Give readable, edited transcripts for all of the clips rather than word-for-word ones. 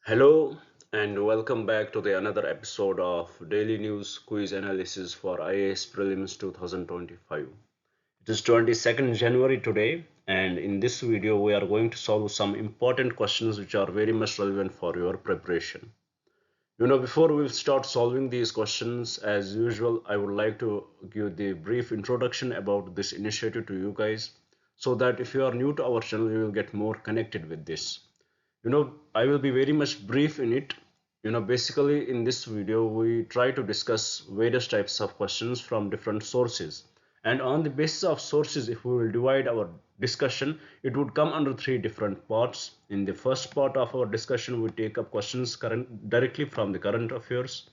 Hello and welcome back to the another episode of Daily News Quiz Analysis for IAS Prelims 2025. It is 22nd January today, and in this video we are going to solve some important questions which are very much relevant for your preparation. Before we start solving these questions, as usual, I would like to give the brief introduction about this initiative to you guys, so that if you are new to our channel, you will get more connected with this. I will be very much brief in it. Basically in this video we try to discuss various types of questions from different sources, and on the basis of sources, if we will divide our discussion, it would come under three different parts. In the first part of our discussion, we take up questions directly from the current affairs.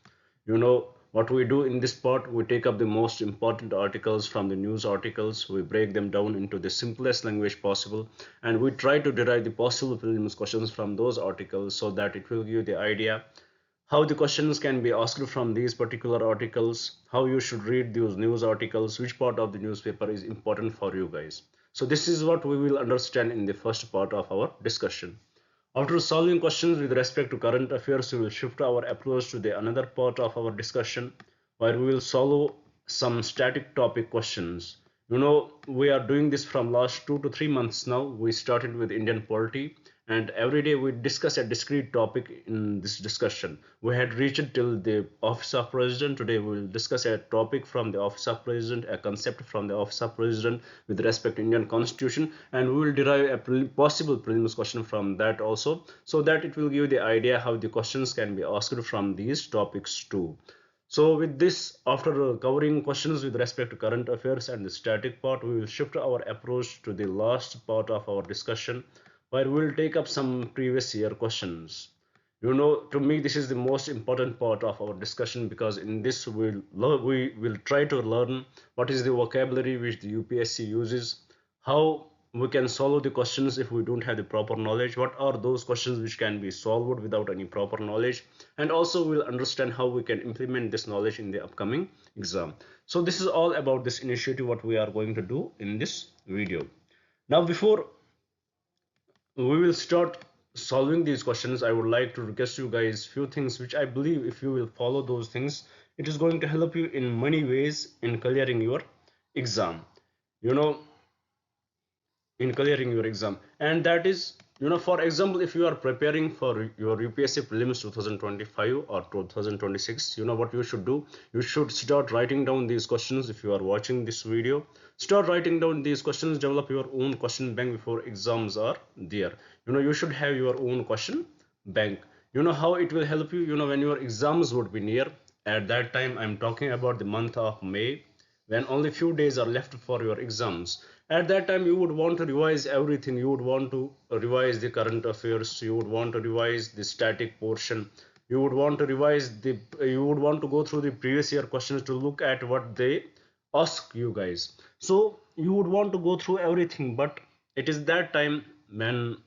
What we do in this part, we take up the most important articles from the news articles, we break them down into the simplest language possible, and we try to derive the possible prelims questions from those articles, so that it will give you the idea how the questions can be asked from these particular articles, how you should read those news articles, which part of the newspaper is important for you guys. So this is what we will understand in the first part of our discussion. After solving questions with respect to current affairs, we will shift our approach to the another part of our discussion, where we will solve some static topic questions. We are doing this from last 2 to 3 months now. We started with Indian polity, and every day we discuss a discrete topic in this discussion. We had reached till the office of president. Today we will discuss a topic from the office of president, a concept from the office of president with respect to Indian constitution, and we will derive a possible prelims question from that also, so that it will give you the idea how the questions can be asked from these topics too. So with this, after covering questions with respect to current affairs and the static part, we will shift our approach to the last part of our discussion, where we will take up some previous year questions. To me, this is the most important part of our discussion, because in this we will try to learn what is the vocabulary which the UPSC uses, how we can solve the questions if we don't have the proper knowledge, what are those questions which can be solved without any proper knowledge, and also we'll understand how we can implement this knowledge in the upcoming exam. So this is all about this initiative, what we are going to do in this video. Now, before we will start solving these questions, I would like to request you guys few things which I believe if you will follow those things, it is going to help you in many ways in clearing your exam. You know, in clearing your exam, and that is, for example, if you are preparing for your UPSC prelims 2025 or 2026, what you should do, you should start writing down these questions. If you are watching this video, start writing down these questions, develop your own question bank before exams are there. You should have your own question bank. How it will help you, when your exams would be near. At that time, I'm talking about the month of May, when only few days are left for your exams. At that time, you would want to revise everything. You would want to revise the current affairs, you would want to revise the static portion, you would want to you would want to go through the previous year questions to look at what they ask you guys. So you would want to go through everything, but it is that time when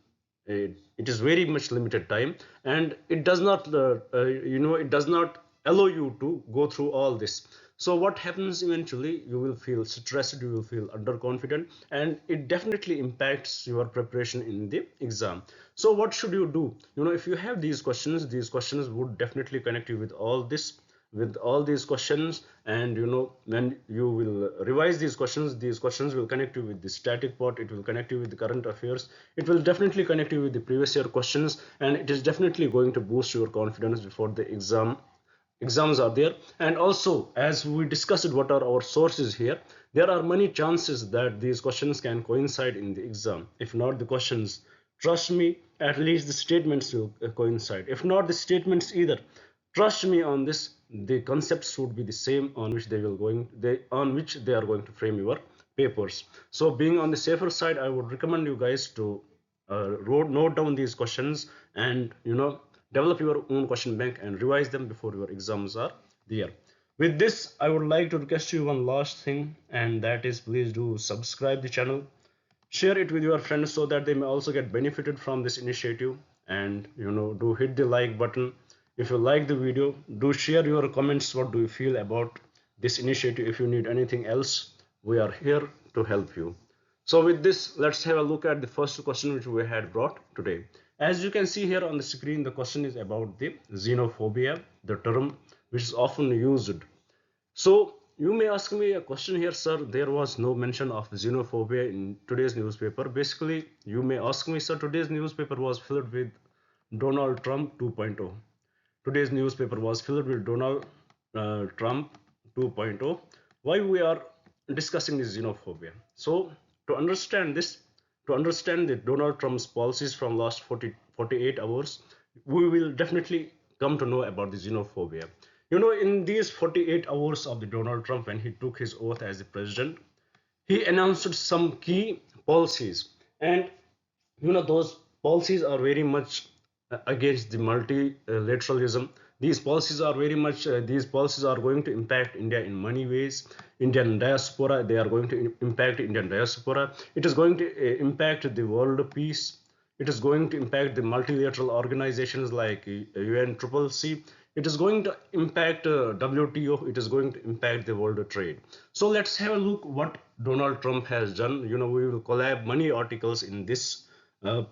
it is very much limited time, and it does not it does not allow you to go through all this. So what happens eventually, you will feel stressed, you will feel underconfident, and it definitely impacts your preparation in the exam. So what should you do? If you have these questions would definitely connect you with all this, with all these questions. And when you will revise these questions will connect you with the static part, it will connect you with the current affairs, it will definitely connect you with the previous year questions, and it is definitely going to boost your confidence before the exams are there. And also, as we discussed what are our sources here, there are many chances that these questions can coincide in the exam. If not the questions, trust me, at least the statements will coincide. If not the statements either, trust me on this, the concepts would be the same on which they are going to frame your papers. So being on the safer side, I would recommend you guys to note down these questions, and develop your own question bank and revise them before your exams are there. With this, I would like to request you one last thing, and that is, please do subscribe the channel, share it with your friends so that they may also get benefited from this initiative, and do hit the like button. If you like the video, do share your comments, what do you feel about this initiative. If you need anything else, we are here to help you. So with this, let's have a look at the first question which we had brought today. As you can see here on the screen, the question is about the xenophobia, the term which is often used. So you may ask me a question here, sir. There was no mention of xenophobia in today's newspaper. Basically, you may ask me, sir, today's newspaper was filled with Donald Trump 2.0. Today's newspaper was filled with Donald Trump 2.0. Why we are discussing this xenophobia? So to understand this, to understand the Donald Trump's policies from last 48 hours, we will definitely come to know about the xenophobia. You know, in these 48 hours of the Donald Trump, when he took his oath as the president, he announced some key policies, and you know those policies are very much against the multilateralism. These policies are very much these policies are going to impact India in many ways. Indian diaspora, they are going to impact Indian diaspora. It is going to impact the world peace. It is going to impact the multilateral organizations like UNCCC. It is going to impact WTO. It is going to impact the world trade. So let's have a look what Donald Trump has done. You know, we will collab many articles in this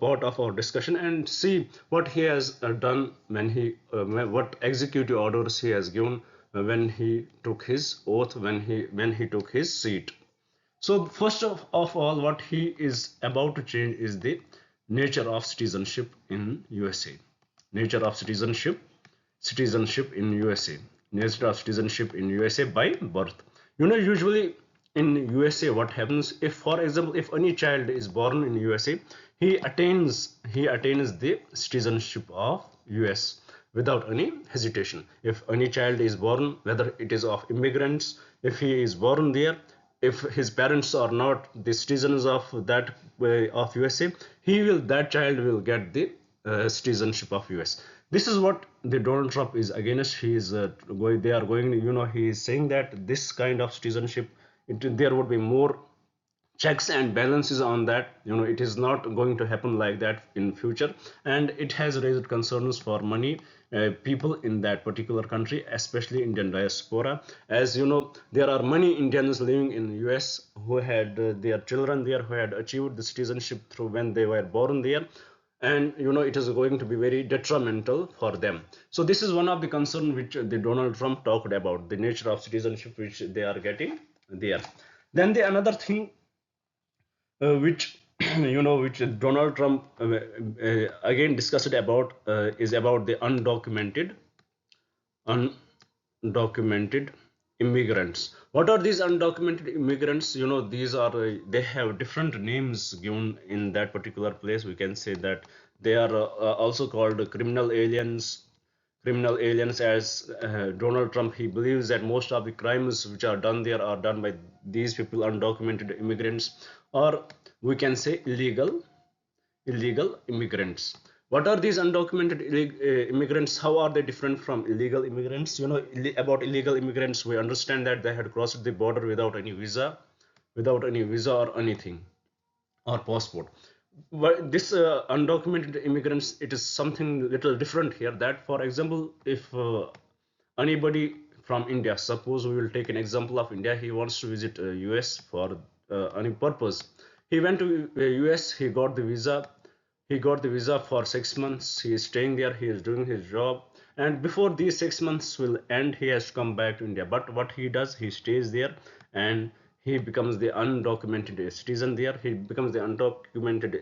part of our discussion and see what he has done when what executive orders he has given when he took his oath, when he took his seat. So first of all, what he is about to change is the nature of citizenship in USA. Nature of citizenship in USA. Nature of citizenship in USA by birth. You know, usually in USA, what happens if, for example, if any child is born in USA, he attains the citizenship of US without any hesitation. If any child is born, whether it is of immigrants, if he is born there, if his parents are not the citizens of that of USA, that child will get the citizenship of US. This is what the Donald Trump is against. He is going. They are going. You know, he is saying that this kind of citizenship, there would be more checks and balances on that. You know, it is not going to happen like that in future, and it has raised concerns for many people in that particular country, especially Indian diaspora. As you know, there are many Indians living in US who had their children there, who had achieved the citizenship through when they were born there, and you know it is going to be very detrimental for them. So this is one of the concern which the Donald Trump talked about, the nature of citizenship which they are getting there. Then the another thing which which Donald Trump again discussed about is about the undocumented immigrants. What are these undocumented immigrants? You know, these are they have different names given in that particular place. We can say that they are also called criminal aliens. Criminal aliens, as Donald Trump, he believes that most of the crimes which are done there are done by these people, undocumented immigrants, or we can say illegal immigrants. What are these undocumented immigrants? How are they different from illegal immigrants? You know, about illegal immigrants, we understand that they had crossed the border without any visa or anything, or passport. But this undocumented immigrants, it is something little different here. That, for example, if anybody from India, suppose we will take an example of India, he wants to visit US for any purpose. He went to US, he got the visa for 6 months. He is staying there, he is doing his job, and before these 6 months will end, he has to come back to India. But what he does, he stays there, and he becomes the undocumented citizen there. He becomes the undocumented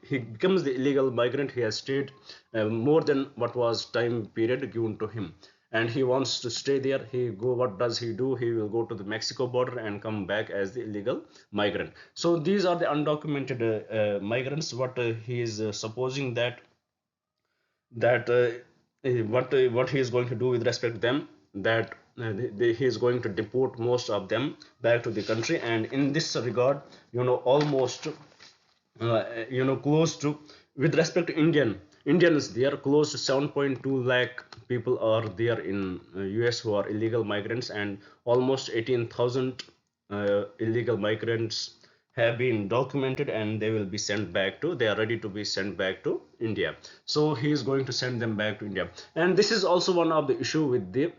he becomes the illegal migrant. He has stayed more than what was time period given to him, and he wants to stay there. What does he do? He will go to the Mexico border and come back as the illegal migrant. So these are the undocumented migrants. What he is supposing that what he is going to do with respect to them, that he is going to deport most of them back to the country. And in this regard, almost close to, with respect to Indians, they are close to 7.2 lakh people are there in US who are illegal migrants, and almost 18,000 illegal migrants have been documented, and they are ready to be sent back to India. So he is going to send them back to India. And this is also one of the issue with the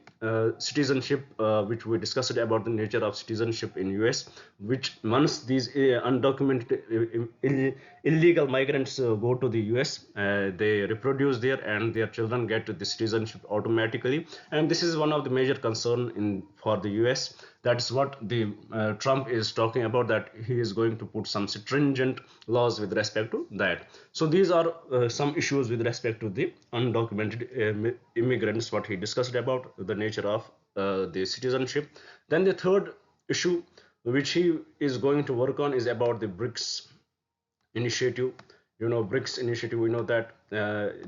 citizenship, which we discussed about the nature of citizenship in US, which once these undocumented illegal migrants go to the US, they reproduce there and their children get the citizenship automatically. And this is one of the major concern for the US. That's what the Trump is talking about, that he is going to put some stringent laws with respect to that. So these are some issues with respect to the undocumented immigrants, what he discussed about the nature of the citizenship. Then the third issue which he is going to work on is about the BRICS initiative. BRICS initiative, we know that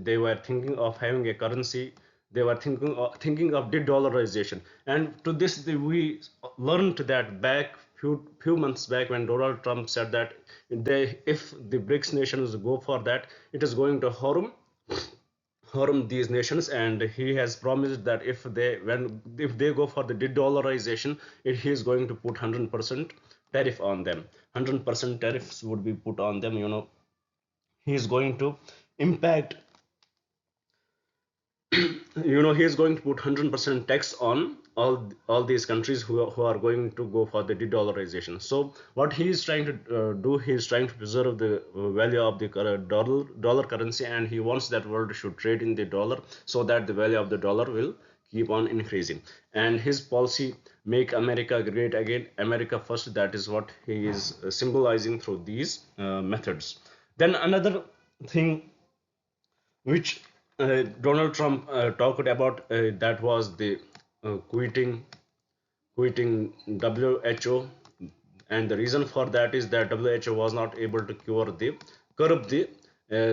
they were thinking of having a currency. They were thinking of de-dollarization, and to this we learned that back few months back, when Donald Trump said that if the BRICS nations go for that, it is going to harm these nations. And he has promised that if they go for the de-dollarization, he is going to put 100% tariff on them. 100% tariffs would be put on them. He is going to impact, he is going to put 100% tax on all these countries who are going to go for the de-dollarization. So what he is trying to do, he is trying to preserve the value of the dollar currency, and he wants that world should trade in the dollar, so that the value of the dollar will keep on increasing. And his policy, make America great again, America first, that is what he is symbolizing through these methods. Then another thing which Donald Trump talked about, that was the quitting WHO. And the reason for that is that WHO was not able to curb the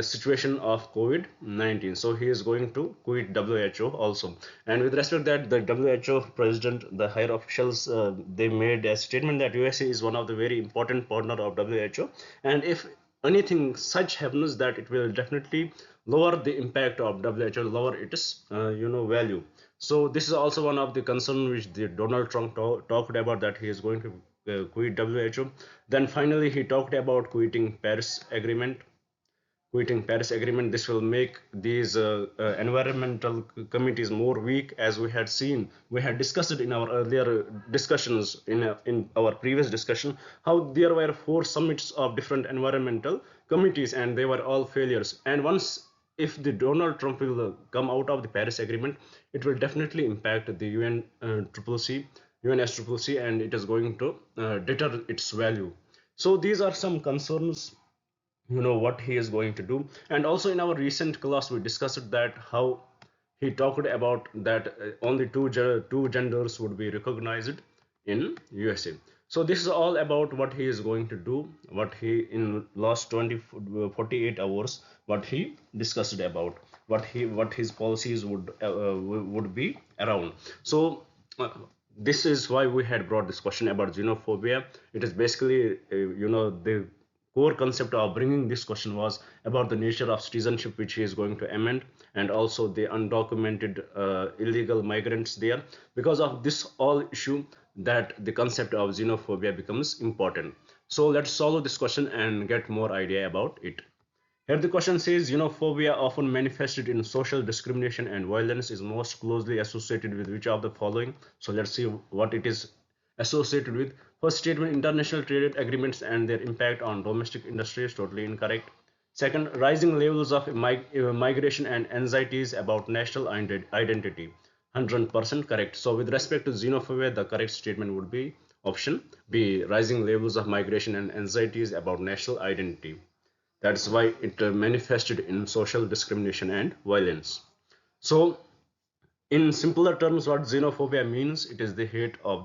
situation of COVID-19. So he is going to quit WHO also. And with respect to that, the WHO president, the higher officials, they made a statement that USA is one of the very important partner of WHO, and if anything such happens, that it will definitely lower the impact of WHO, lower its value. So this is also one of the concern which the Donald Trump talked about, that he is going to quit WHO. Then finally he talked about quitting Paris Agreement. This will make these environmental committees more weak, as we had discussed it in our earlier discussions, in our previous discussion, how there were 4 summits of different environmental committees and they were all failures. And once, if the Donald Trump will come out of the Paris Agreement, it will definitely impact the UNSCCC, and it is going to deter its value. So these are some concerns, what he is going to do. And also in our recent class we discussed that how he talked about that only two genders would be recognized in USA. So this is all about what he is going to do, what he in last 48 hours, what he discussed about, what his policies would be around. So this is why we had brought this question about xenophobia. It is basically the core concept of bringing this question was about the nature of citizenship, which he is going to amend, and also the undocumented illegal migrants there. Because of this all issue, that the concept of xenophobia becomes important. So let's solve this question and get more idea about it. Here the question says, xenophobia, often manifested in social discrimination and violence, is most closely associated with which of the following? So let's see what it is associated with. First statement, international trade agreements and their impact on domestic industry, is totally incorrect. Second, rising levels of migration and anxieties about national identity, 100% correct. So with respect to xenophobia, the correct statement would be option B, rising levels of migration and anxieties about national identity. That's why it manifested in social discrimination and violence. So in simpler terms, what xenophobia means, it is the hate for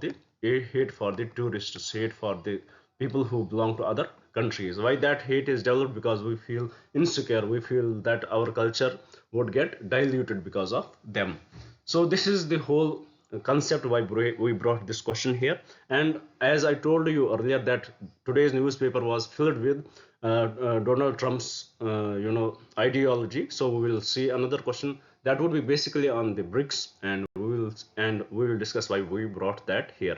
the tourists, hate for the people who belong to other countries. Why that hate is developed? Because we feel insecure, we feel that our culture would get diluted because of them. So this is the whole concept why we brought this question here. And as I told you earlier, that today's newspaper was filled with Donald Trump's ideology. So we will see another question that would be basically on the BRICS, and we will discuss why we brought that here.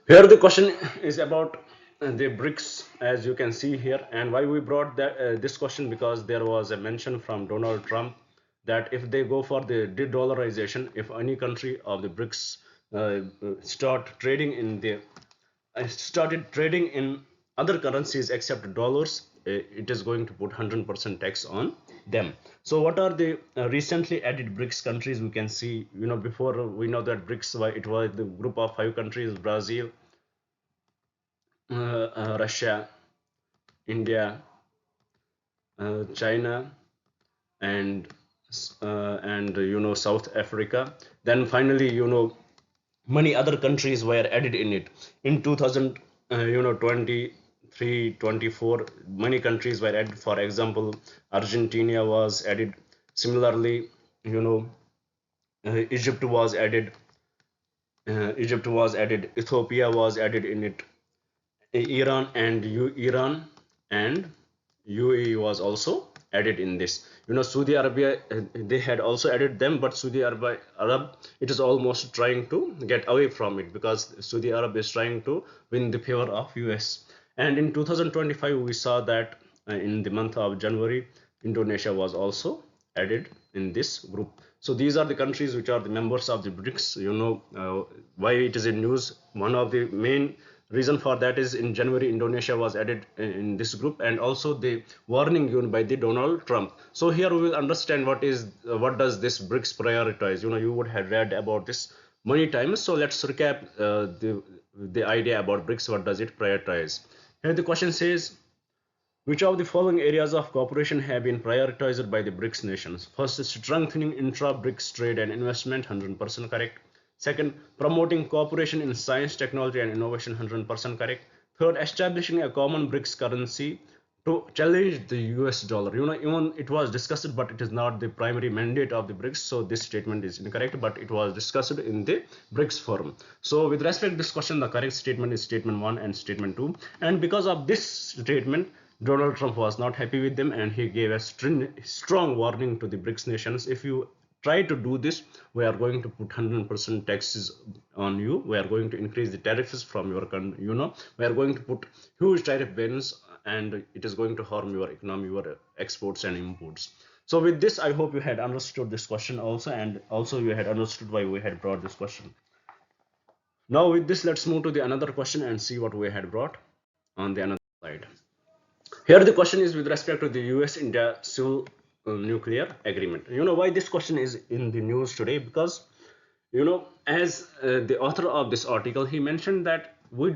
Here the question is about the BRICS, as you can see here. And why we brought this question, because there was a mention from Donald Trump that if they go for the de-dollarization, if any country of the BRICS started trading in other currencies except dollars, it is going to put 100% tax on them. So what are the recently added BRICS countries? We can see, before we know that BRICS, it was the group of 5 countries: Brazil, Russia, India, China, and South Africa. Then finally, many other countries were added in it in 2000, 23, 24. Many countries were added. For example, Argentina was added. Similarly, you know, Egypt was added. Ethiopia was added in it. Iran and UAE was also added in this. Saudi Arabia, they had also added them, but Saudi Arab, it is almost trying to get away from it, because Saudi Arab is trying to win the favor of US. And in 2025, we saw that in the month of January, Indonesia was also added in this group. So these are the countries which are the members of the BRICS. Why it is in news? One of the main reason for that is in January, Indonesia was added in this group, and also the warning given by the Donald Trump. So here we will understand what does this BRICS prioritize. You would have read about this many times. So let's recap the idea about BRICS. What does it prioritize? Here the question says, which of the following areas of cooperation have been prioritized by the BRICS nations? First, strengthening intra-BRICS trade and investment, 100% correct. Second, promoting cooperation in science, technology, and innovation, 100% correct. Third, establishing a common BRICS currency to challenge the US dollar. Even it was discussed, but it is not the primary mandate of the BRICS. So this statement is incorrect, but it was discussed in the BRICS forum. So with respect to this question, the correct statement is statement 1 and statement 2. And because of this statement, Donald Trump was not happy with them, and he gave a strong warning to the BRICS nations. If you try to do this, we are going to put 100% taxes on you. We are going to increase the tariffs from your country. We are going to put huge tariff bans, and it is going to harm your economy, your exports and imports. So with this, I hope you had understood this question also, and also you had understood why we had brought this question. Now with this, let's move to the another question and see what we had brought on the another slide. Here the question is with respect to the US-India civil nuclear agreement. Why this question is in the news today? Because as the author of this article, he mentioned that we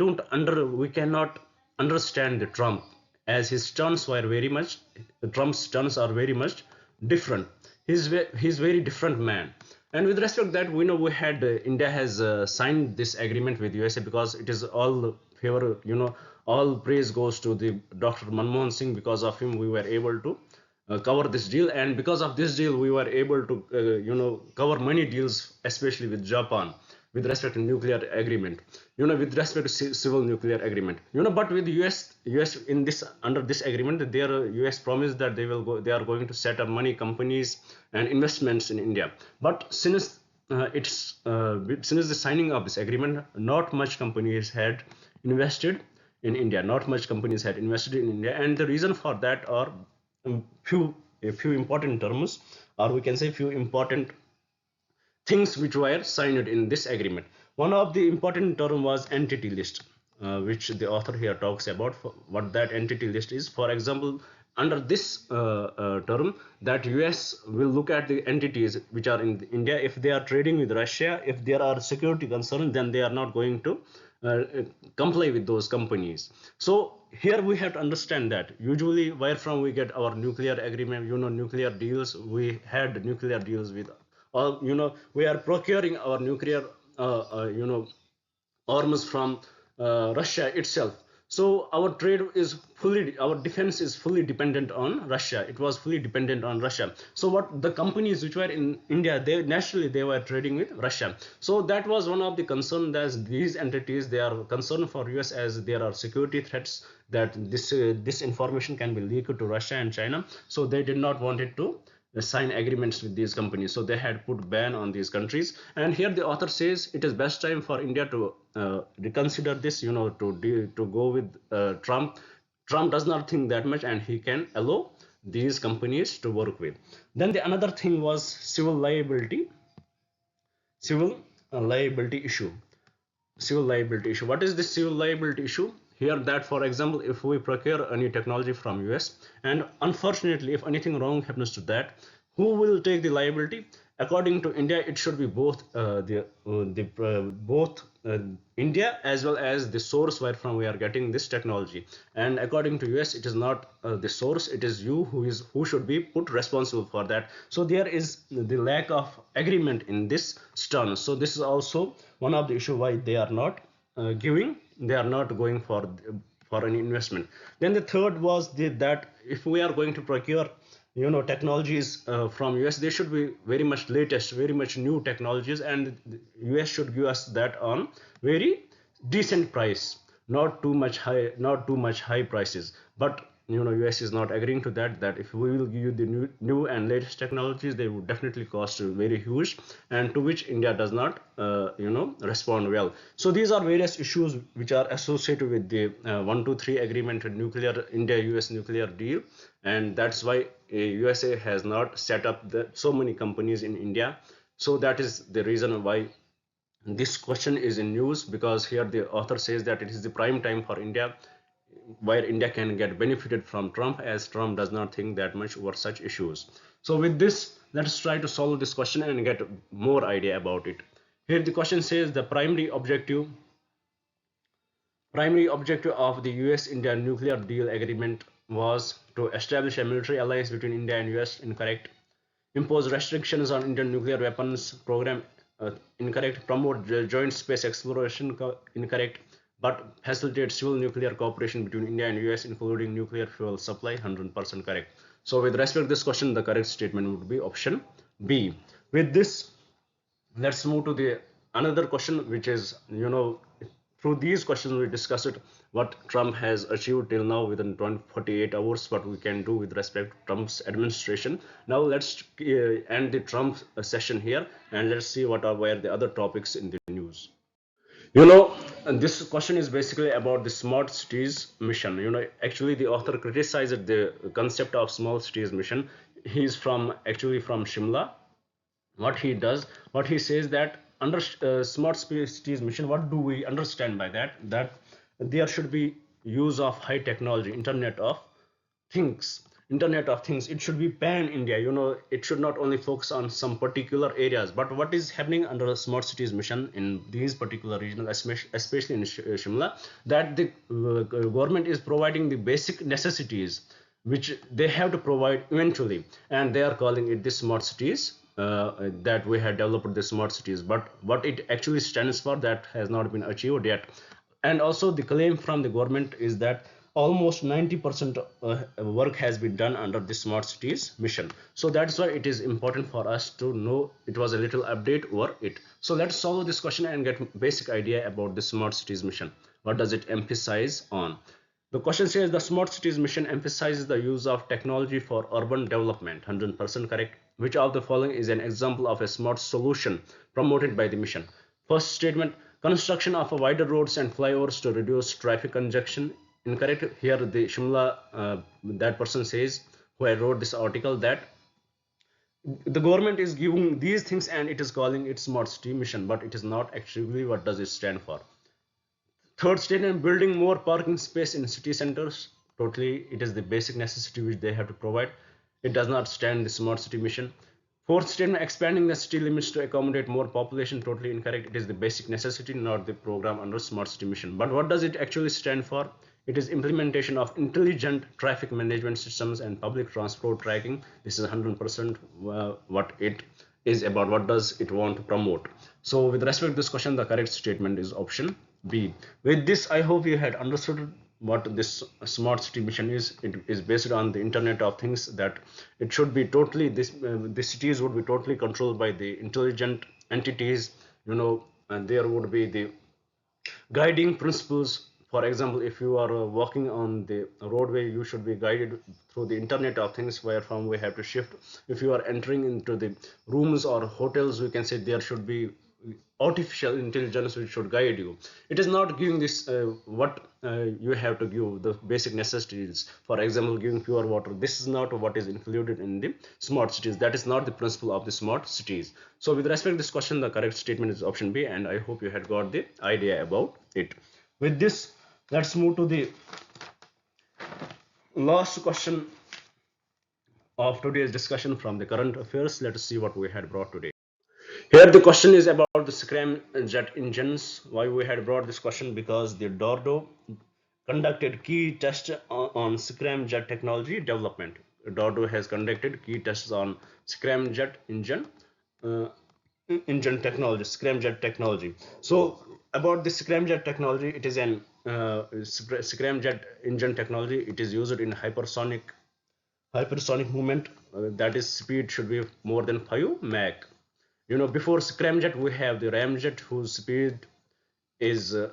cannot understand the Trump, as his stance were very much, Trump's stance are very much different. He's very different man. And with respect to that, we know we had India has signed this agreement with USA, because it is all favor, all praise goes to the Dr. Manmohan Singh. Because of him, we were able to cover this deal, and because of this deal, we were able to cover many deals, especially with Japan, with respect to nuclear agreement, with respect to civil nuclear agreement, but with us in this, under this agreement, their US promised that they are going to set up many companies and investments in India. But since since the signing of this agreement, not much companies had invested in India. And the reason for that are a few important terms, or we can say few important things which were signed in this agreement. One of the important term was entity list, which the author here talks about what that entity list is. For example, under this term, that US will look at the entities which are in India. If they are trading with Russia, if there are security concerns, then they are not going to comply with those companies. So here we have to understand that usually where from we get our nuclear agreement, nuclear deals. We had nuclear deals with, or we are procuring our nuclear arms from Russia itself. So our defense is fully dependent on Russia. It was fully dependent on Russia. So what the companies which were in India, they were trading with Russia. So that was one of the concern, that these entities, they are concerned for US, as there are security threats that this information can be leaked to Russia and China. So they did not want it to sign agreements with these companies. So they had put ban on these countries, and here the author says it is best time for India to reconsider this, to go with Trump. Trump does not think that much, and he can allow these companies to work with. Then the another thing was civil liability issue. Civil liability issue. What is the civil liability issue? Here, that for example, if we procure any technology from US, and unfortunately if anything wrong happens to that, who will take the liability? According to India, it should be both India as well as the source where from we are getting this technology. And according to US, it is not the source, it is you who should be put responsible for that. So there is the lack of agreement in this stance. So this is also one of the issue why they are not going for any investment. Then the third was that if we are going to procure technologies from US, they should be very much latest, very much new technologies, and US should give us that on very decent price, not too much high prices. But US is not agreeing to that if we will give you the new and latest technologies, they would definitely cost very huge, and to which India does not respond well. So these are various issues which are associated with the 123 agreement, nuclear India US nuclear deal, and that's why USA has not set up so many companies in India. So that is the reason why this question is in news, because here the author says that it is the prime time for India, where India can get benefited from Trump, as Trump does not think that much over such issues. So with this, let's try to solve this question and get more idea about it. Here the question says the primary objective of the US-India nuclear deal agreement was to establish a military alliance between India and US. Incorrect. Impose restrictions on Indian nuclear weapons program. Incorrect. Promote joint space exploration. Incorrect. But facilitate civil nuclear cooperation between India and US, including nuclear fuel supply. 100% correct. So with respect to this question, the correct statement would be option B. With this, let's move to the another question, which is, through these questions we discussed what Trump has achieved till now within 48 hours, what we can do with respect to Trump's administration. Now let's end the Trump session here, and let's see were the other topics in the news. And this question is basically about the smart cities mission. Actually the author criticized the concept of small cities mission. He's actually from Shimla. What he says that under smart cities mission, what do we understand by that there should be use of high technology, internet of things. It should be pan India. It should not only focus on some particular areas. But what is happening under a smart cities mission in these particular regional, especially in Shimla, that the government is providing the basic necessities which they have to provide eventually, and they are calling it the smart cities, that we have developed the smart cities. But what it actually stands for, that has not been achieved yet. And also the claim from the government is that almost 90% work has been done under the smart cities mission. So that's why it is important for us to know. It was a little update over it. So let's solve this question and get basic idea about the smart cities mission. What does it emphasize on? The question says the smart cities mission emphasizes the use of technology for urban development. 100% correct. Which of the following is an example of a smart solution promoted by the mission? First statement, construction of wider roads and flyovers to reduce traffic congestion. Incorrect. Here the Shimla, that person says, who I wrote this article, that the government is giving these things and it is calling it smart city mission, but it is not actually. What does it stand for? Third statement, building more parking space in city centers. Totally, it is the basic necessity which they have to provide. It does not stand the smart city mission. Fourth statement, expanding the city limits to accommodate more population. Totally incorrect. It is the basic necessity, not the program under smart city mission. But what does it actually stand for? It is implementation of intelligent traffic management systems and public transport tracking. This is 100% what it is about. What does it want to promote? So with respect to this question, the correct statement is option B. With this, I hope you had understood what this smart city mission is. It is based on the Internet of Things, that it should be totally, the cities would be totally controlled by the intelligent entities, and there would be the guiding principles For example, if you are walking on the roadway, you should be guided through the internet of things where from we have to shift. If you are entering into the rooms or hotels, we can say there should be artificial intelligence which should guide you. It is not giving this what you have to give the basic necessities. For example, giving pure water. This is not what is included in the smart cities. That is not the principle of the smart cities. So with respect to this question, the correct statement is option B, and I hope you had got the idea about it. With this, let's move to the last question of today's discussion from the current affairs. Let us see what we had brought today. Here the question is about the scramjet engines. Why we had brought this question? Because the Dordo conducted key tests on scramjet technology development. Dordo has conducted key tests on scramjet uh, engine technology, scramjet technology. So about the scramjet technology, it is an scramjet engine technology. It is used in hypersonic movement, that is speed should be more than 5 Mach. Before scramjet we have the ramjet whose speed is 2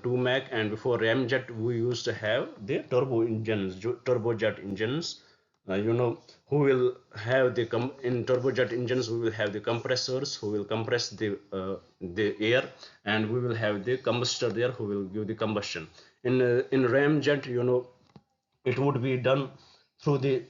Mach, and before ramjet we used to have the turbojet engines. Who will have in turbojet engines we will have the compressors who will compress the air, and we will have the combustor there who will give the combustion. In ramjet, it would be done through the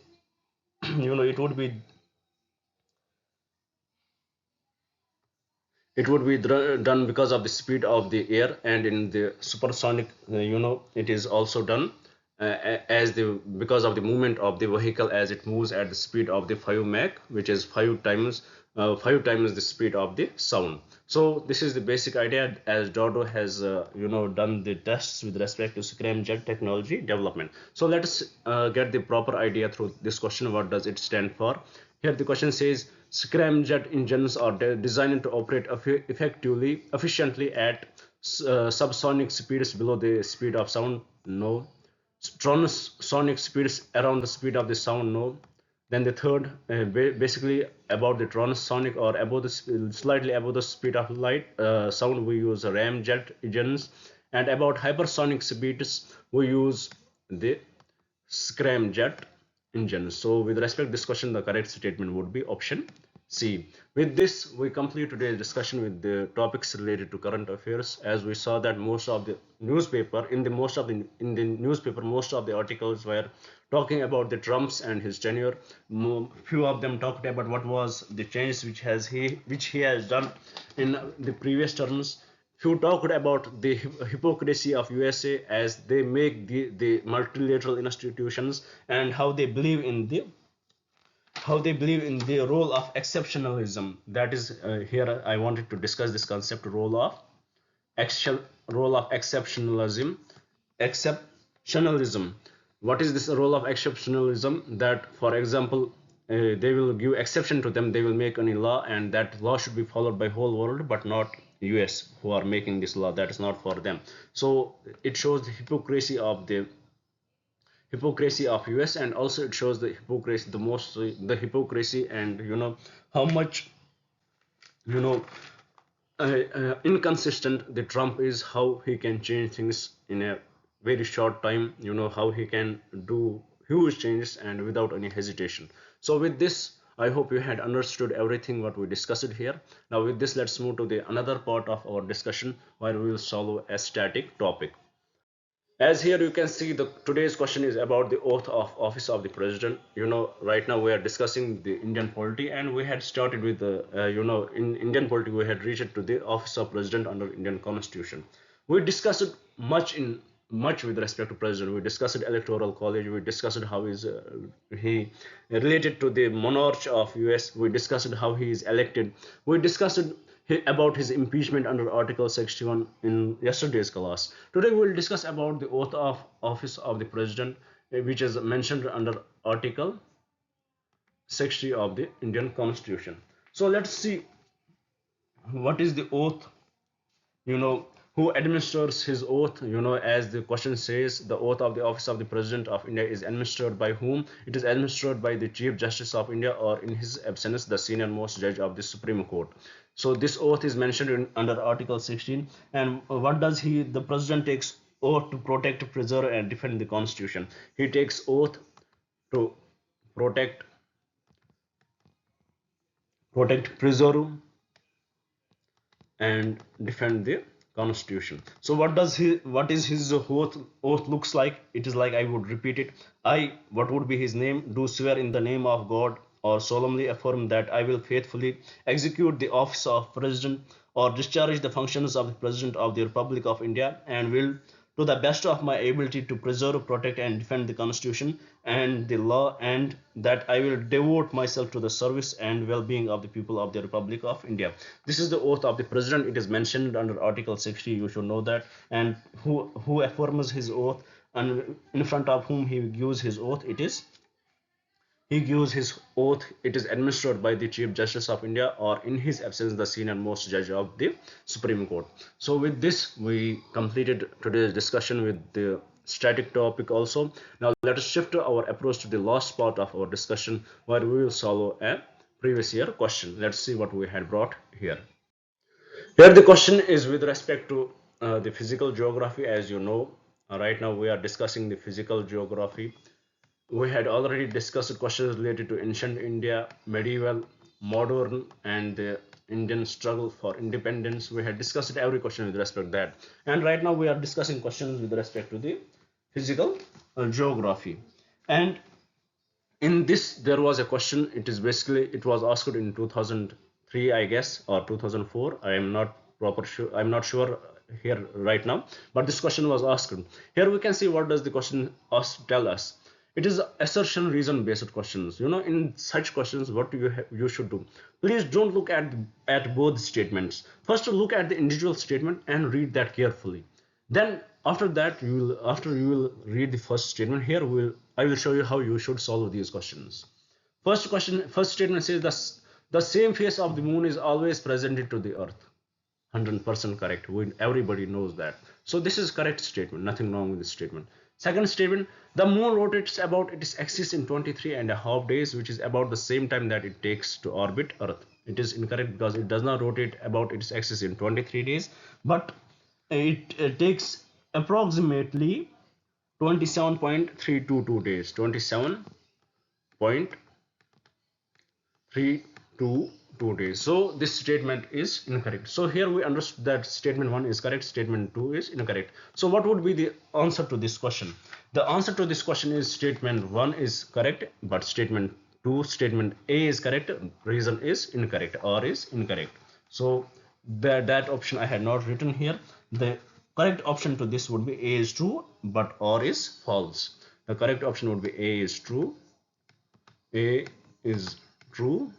it would be done because of the speed of the air, and in the supersonic, it is also done as the because of the movement of the vehicle as it moves at the speed of the 5 Mach, which is five times the speed of the sound. So this is the basic idea, as Dodo has done the tests with respect to scramjet technology development. So let us get the proper idea through this question. What does it stand for? Here the question says scramjet engines are designed to operate efficiently at subsonic speeds below the speed of sound. No. Transonic speeds around the speed of the sound. No. Then the third, basically about the transonic or above slightly above the speed of light sound, we use ramjet engines, and about hypersonic speeds we use the scramjet engine. So with respect to this question, the correct statement would be option C. With this, we complete today's discussion with the topics related to current affairs. As we saw that most of the newspaper, in the newspaper, most of the articles were talking about the Trump's and his tenure. Few of them talked about what was the change which he has done in the previous terms. Few talked about the hypocrisy of USA as they make the multilateral institutions, and how they believe in the role of exceptionalism. That is, here I wanted to discuss this concept, action role of exceptionalism. What is this role of exceptionalism? That, for example, they will give exception to them, they will make any law, and that law should be followed by whole world, but not US who are making this law. That is not for them. So it shows the hypocrisy of US, and also it shows the hypocrisy, and how much you know inconsistent the Trump is, how he can change things in a very short time, how he can do huge changes and without any hesitation. So with this, I hope you had understood everything what we discussed here. Now with this, let's move to the another part of our discussion where we will solve a static topic. As here you can see, the today's question is about the oath of office of the president. Right now we are discussing the Indian polity, and we had started with the in Indian polity we had reached to the office of president under Indian constitution. We discussed much with respect to president. We discussed electoral college, we discussed how is he related to the monarch of US, we discussed how he is elected, we discussed about his impeachment under Article 61 in yesterday's class. Today we will discuss about the oath of office of the president, which is mentioned under Article 60 of the Indian Constitution. So let's see what is the oath, who administers his oath. As the question says, the oath of the office of the president of India is administered by whom? It is administered by the chief justice of India, or in his absence the senior most judge of the Supreme Court. So this oath is mentioned under Article 16. And what does the president takes oath to protect, preserve, and defend the Constitution. He takes oath to protect, preserve, and defend the Constitution. So what is his oath looks like? It is like, I would repeat it. I, what would be his name? Do swear in the name of God or solemnly affirm that I will faithfully execute the office of President or discharge the functions of the President of the Republic of India, and will to the best of my ability to preserve, protect, and defend the Constitution and the law, and that I will devote myself to the service and well-being of the people of the Republic of India. This is the oath of the President. It is mentioned under Article 60. You should know that. And who affirms his oath and in front of whom he gives his oath? He gives his oath. It is administered by the Chief Justice of India, or in his absence, the senior most judge of the Supreme Court. So with this, we completed today's discussion with the static topic also. Now let us shift our approach to the last part of our discussion, where we will solve a previous year question. Let's see what we had brought here. Here the question is with respect to the physical geography. As you know, right now we are discussing the physical geography. We had already discussed questions related to ancient India, medieval, modern, and the Indian struggle for independence. We had discussed every question with respect to that. And right now we are discussing questions with respect to the physical geography. And in this, there was a question. It is basically, it was asked in 2003, I guess, or 2004. I am not proper sure. I'm not sure here right now, but this question was asked. Here we can see what does the question tell us. It is assertion reason based questions. You know, in such questions, what you should do, please don't look at both statements. First look at the individual statement and read that carefully. Then after that, you will read the first statement. Here I will show you how you should solve these questions. First statement says the same face of the moon is always presented to the earth. 100% correct. Everybody knows that. So this is correct statement. Nothing wrong with this statement. Second statement, the moon rotates about its axis in 23 and a half days, which is about the same time that it takes to orbit Earth. It is incorrect because it does not rotate about its axis in 23 days, but it takes approximately 27.322 days. 27.322 days. So this statement is incorrect. So here we understood that statement 1 is correct, statement 2 is incorrect. So what would be the answer to this question? The answer to this question is statement 1 is correct, but statement 2, statement A is correct, reason is incorrect, or is incorrect. So that option I had not written here. The correct option to this would be A is true, but or is false. The correct option would be A is true, A is true,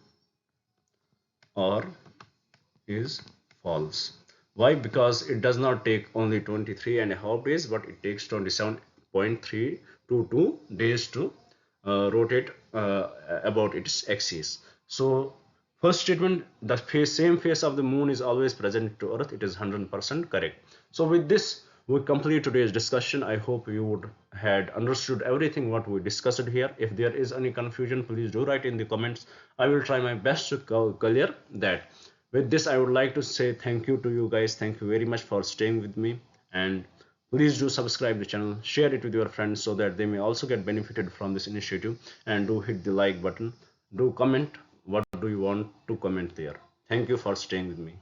or is false. Why? Because it does not take only 23 and a half days, but it takes 27.322 days to rotate about its axis. So first statement, the same face of the moon is always present to earth, it is 100% correct. So with this, we complete today's discussion. I hope you would had understood everything what we discussed here. If there is any confusion, please do write in the comments. I will try my best to clear that. With this, I would like to say thank you to you guys. Thank you very much for staying with me, and please do subscribe the channel, share it with your friends so that they may also get benefited from this initiative, and do hit the like button. Do comment what do you want to comment there. Thank you for staying with me.